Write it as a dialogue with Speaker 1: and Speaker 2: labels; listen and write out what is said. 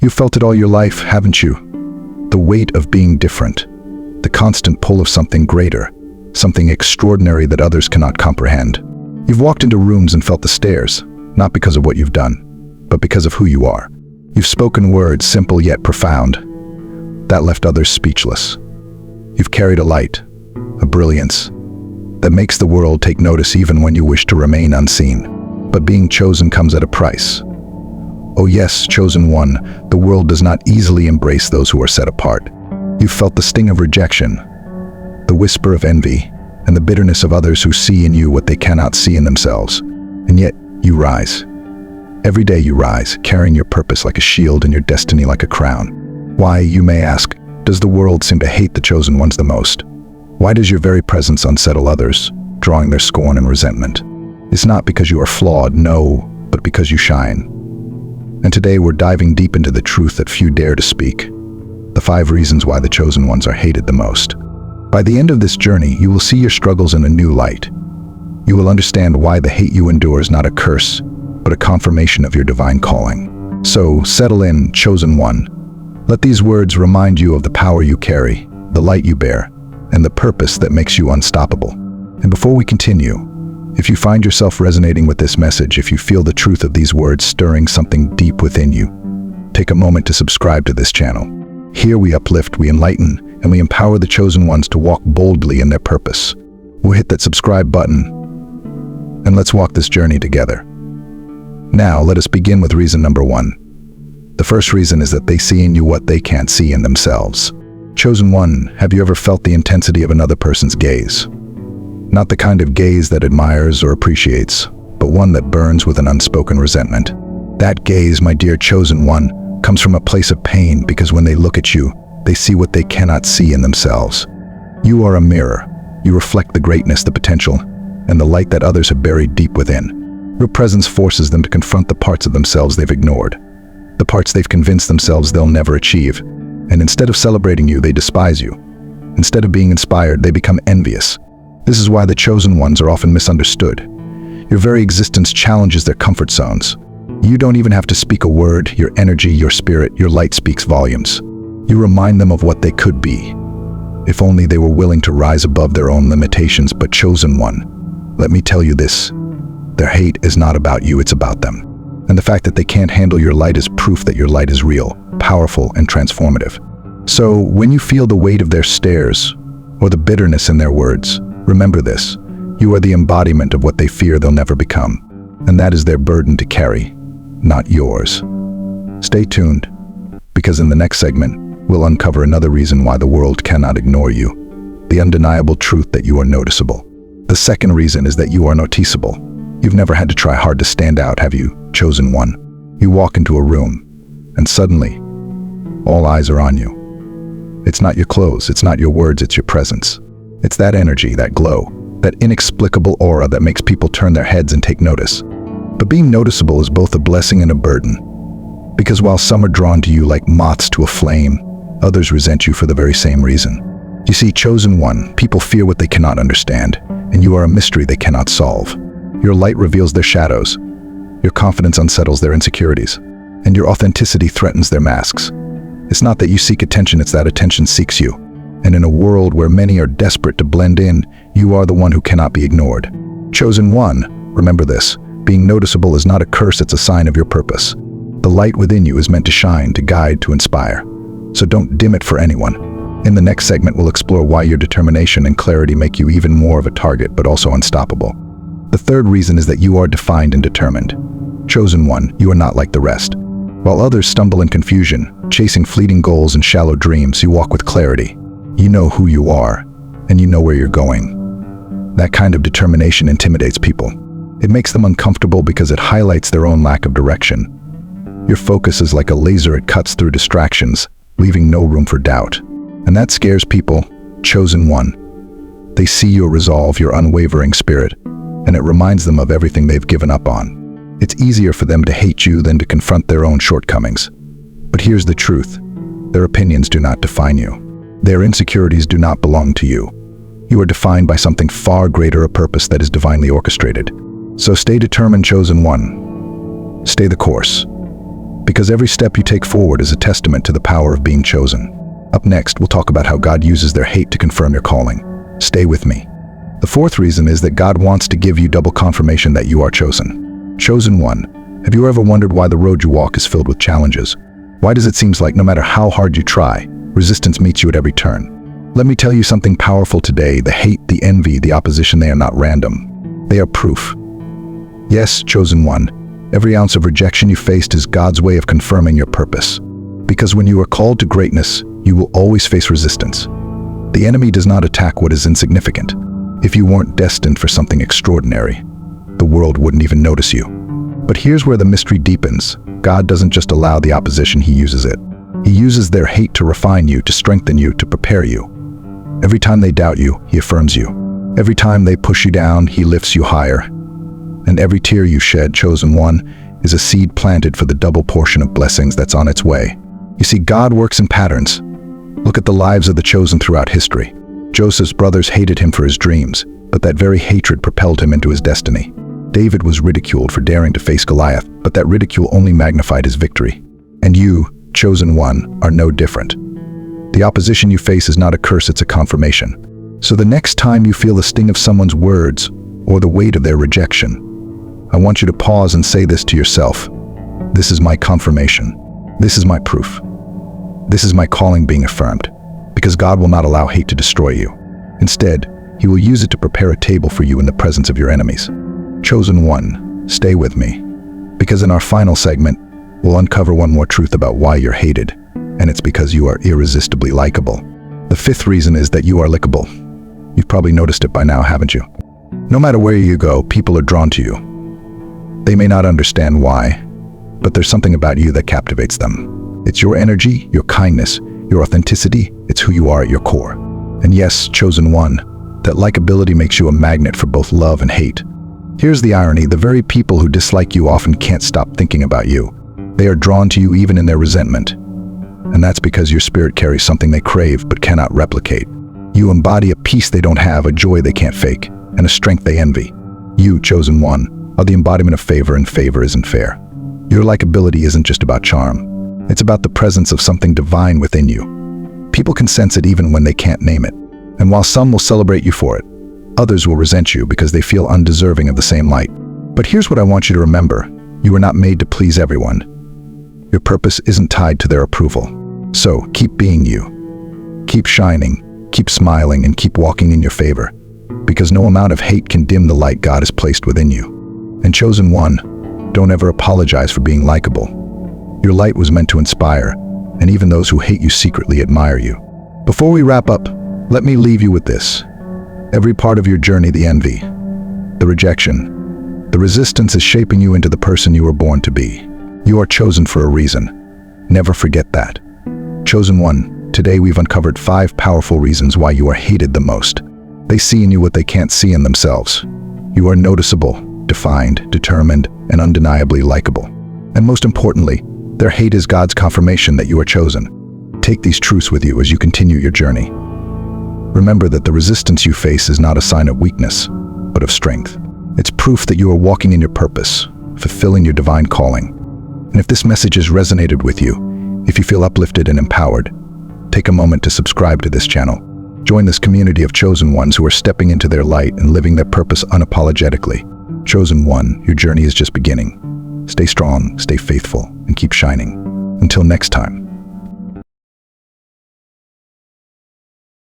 Speaker 1: You've felt it all your life, haven't you? The weight of being different, the constant pull of something greater, something extraordinary that others cannot comprehend. You've walked into rooms and felt the stares, not because of what you've done, but because of who you are. You've spoken words, simple yet profound, that left others speechless. You've carried a light, a brilliance, that makes the world take notice even when you wish to remain unseen. But being chosen comes at a price. Oh yes, chosen one, the world does not easily embrace those who are set apart. You've felt the sting of rejection, the whisper of envy, and the bitterness of others who see in you what they cannot see in themselves. And yet, you rise. Every day you rise, carrying your purpose like a shield and your destiny like a crown. Why, you may ask, does the world seem to hate the chosen ones the most? Why does your very presence unsettle others, drawing their scorn and resentment? It's not because you are flawed, no, but because you shine. And today we're diving deep into the truth that few dare to speak. The 5 reasons why the chosen ones are hated the most. By the end of this journey, you will see your struggles in a new light. You will understand why the hate you endure is not a curse, but a confirmation of your divine calling. So, settle in, chosen one. Let these words remind you of the power you carry, the light you bear, and the purpose that makes you unstoppable. And before we continue, if you find yourself resonating with this message, if you feel the truth of these words stirring something deep within you, take a moment to subscribe to this channel. Here we uplift, we enlighten, and we empower the chosen ones to walk boldly in their purpose. We'll hit that subscribe button, and let's walk this journey together. Now, let us begin with reason number 1. The first reason is that they see in you what they can't see in themselves. Chosen one, have you ever felt the intensity of another person's gaze? Not the kind of gaze that admires or appreciates, but one that burns with an unspoken resentment. That gaze, my dear chosen one, comes from a place of pain because when they look at you, they see what they cannot see in themselves. You are a mirror. You reflect the greatness, the potential, and the light that others have buried deep within. Your presence forces them to confront the parts of themselves they've ignored, the parts they've convinced themselves they'll never achieve. And instead of celebrating you, they despise you. Instead of being inspired, they become envious. This is why the chosen ones are often misunderstood. Your very existence challenges their comfort zones. You don't even have to speak a word. Your energy, your spirit, your light speaks volumes. You remind them of what they could be, if only they were willing to rise above their own limitations. But chosen one, let me tell you this, their hate is not about you, it's about them. And the fact that they can't handle your light is proof that your light is real, powerful, and transformative. So when you feel the weight of their stares, or the bitterness in their words, remember this, you are the embodiment of what they fear they'll never become. And that is their burden to carry, not yours. Stay tuned, because in the next segment, we'll uncover another reason why the world cannot ignore you, the undeniable truth that you are noticeable. The second reason is that you are noticeable. You've never had to try hard to stand out, have you, chosen one? You walk into a room, and suddenly, all eyes are on you. It's not your clothes, it's not your words, it's your presence. It's that energy, that glow, that inexplicable aura that makes people turn their heads and take notice. But being noticeable is both a blessing and a burden, because while some are drawn to you like moths to a flame, others resent you for the very same reason. You see, chosen one, people fear what they cannot understand, and you are a mystery they cannot solve. Your light reveals their shadows, your confidence unsettles their insecurities, and your authenticity threatens their masks. It's not that you seek attention, it's that attention seeks you. And in a world where many are desperate to blend in, you are the one who cannot be ignored. Chosen one, remember this, being noticeable is not a curse, it's a sign of your purpose. The light within you is meant to shine, to guide, to inspire. So don't dim it for anyone. In the next segment, we'll explore why your determination and clarity make you even more of a target, but also unstoppable. The third reason is that you are defined and determined. Chosen one, you are not like the rest. While others stumble in confusion, chasing fleeting goals and shallow dreams, you walk with clarity. You know who you are, and you know where you're going. That kind of determination intimidates people. It makes them uncomfortable because it highlights their own lack of direction. Your focus is like a laser, it cuts through distractions, leaving no room for doubt. And that scares people, chosen one. They see your resolve, your unwavering spirit, and it reminds them of everything they've given up on. It's easier for them to hate you than to confront their own shortcomings. But here's the truth. Their opinions do not define you. Their insecurities do not belong to you. You are defined by something far greater, a purpose that is divinely orchestrated. So stay determined, chosen one. Stay the course. because every step you take forward is a testament to the power of being chosen. Up next, we'll talk about how God uses their hate to confirm your calling. Stay with me. The fourth reason is that God wants to give you double confirmation that you are chosen. Chosen one. Have you ever wondered why the road you walk is filled with challenges? Why does it seem like no matter how hard you try, resistance meets you at every turn? Let me tell you something powerful today. The hate, the envy, the opposition, they are not random. They are proof. Yes, chosen one. Every ounce of rejection you faced is God's way of confirming your purpose. Because when you are called to greatness, you will always face resistance. The enemy does not attack what is insignificant. If you weren't destined for something extraordinary, the world wouldn't even notice you. But here's where the mystery deepens. God doesn't just allow the opposition, He uses it. He uses their hate to refine you, to strengthen you, to prepare you. Every time they doubt you, He affirms you. Every time they push you down, He lifts you higher. And every tear you shed, chosen one, is a seed planted for the double portion of blessings that's on its way. You see, God works in patterns. Look at the lives of the chosen throughout history. Joseph's brothers hated him for his dreams, but that very hatred propelled him into his destiny. David was ridiculed for daring to face Goliath, but that ridicule only magnified his victory. And you, chosen one, are no different. The opposition you face is not a curse, it's a confirmation. So the next time you feel the sting of someone's words or the weight of their rejection, I want you to pause and say this to yourself. This is my confirmation. This is my proof. This is my calling being affirmed. Because God will not allow hate to destroy you. Instead, He will use it to prepare a table for you in the presence of your enemies. Chosen one, stay with me. Because in our final segment, we'll uncover one more truth about why you're hated. And it's because you are irresistibly likable. The fifth reason is that you are likable. You've probably noticed it by now, haven't you? No matter where you go, people are drawn to you. They may not understand why, but there's something about you that captivates them. It's your energy, your kindness, your authenticity. It's who you are at your core. And yes, chosen one, that likability makes you a magnet for both love and hate. Here's the irony, the very people who dislike you often can't stop thinking about you. They are drawn to you even in their resentment. And that's because your spirit carries something they crave but cannot replicate. You embody a peace they don't have, a joy they can't fake, and a strength they envy. You, chosen one, are the embodiment of favor, and favor isn't fair. Your likability isn't just about charm. It's about the presence of something divine within you. People can sense it even when they can't name it. And while some will celebrate you for it, others will resent you because they feel undeserving of the same light. But here's what I want you to remember. You were not made to please everyone. Your purpose isn't tied to their approval. So keep being you. Keep shining, keep smiling, and keep walking in your favor. Because no amount of hate can dim the light God has placed within you. And chosen one, don't ever apologize for being likable. Your light was meant to inspire, and even those who hate you secretly admire you. Before we wrap up, let me leave you with this. Every part of your journey, the envy, the rejection, the resistance is shaping you into the person you were born to be. You are chosen for a reason. Never forget that. Chosen one, today we've uncovered 5 powerful reasons why you are hated the most. They see in you what they can't see in themselves. You are noticeable, defined, determined, and undeniably likable. And most importantly, their hate is God's confirmation that you are chosen. Take these truths with you as you continue your journey. Remember that the resistance you face is not a sign of weakness, but of strength. It's proof that you are walking in your purpose, fulfilling your divine calling. And if this message has resonated with you, if you feel uplifted and empowered, take a moment to subscribe to this channel. Join this community of chosen ones who are stepping into their light and living their purpose unapologetically. Chosen one, your journey is just beginning. Stay strong, stay faithful, and keep shining. Until next time.